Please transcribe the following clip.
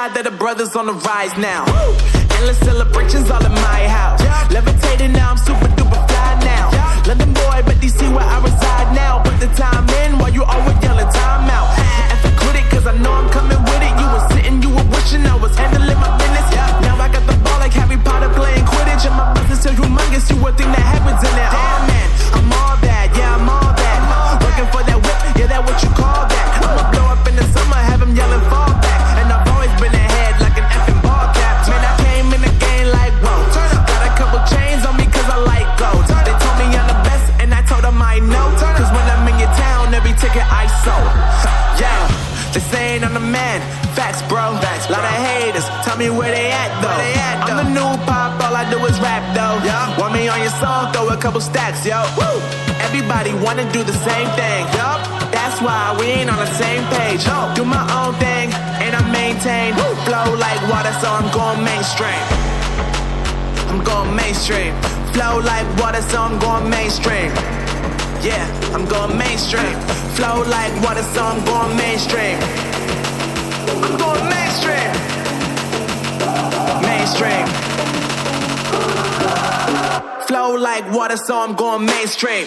glad that the brothers on the rise now. Endless celebrations all in my house. Levitating now, I'm super duper fly now. London boy, but DC where I reside now. Put the time in while you always yelling time out. And for quit it, cause I know I'm coming with it. You were sitting, you were wishing I was handling my business. Now I got the ball like Harry Potter playing Quidditch. And my business so humongous, you would think that happens in there. Damn man, I'm all that, yeah I'm all that. Working for that whip, yeah that what you call that. I'ma blow up in the summer, have them yelling fall back. And I've always been ahead like an effing ball cap. Man, I came in the game like whoa. Got a couple chains on me cause I like gold. They told me I'm the best and I told them I know. Cause when I'm in your town, every ticket I sold. Yeah, they saying I'm the man. Facts, bro. Lot of haters, tell me where they at though. I'm the new pop, all I do is rap though. Want me on your song, throw a couple stacks, yo. Woo! Everybody wanna do the same thing, yup. That's why we ain't on the same page. Do my own thing, and I maintain. Flow like water, so I'm going mainstream. I'm going mainstream. Flow like water, so I'm going mainstream. Yeah, I'm going mainstream. Flow like water, so I'm going mainstream. I'm going mainstream. Mainstream. Flow like water, so I'm going mainstream.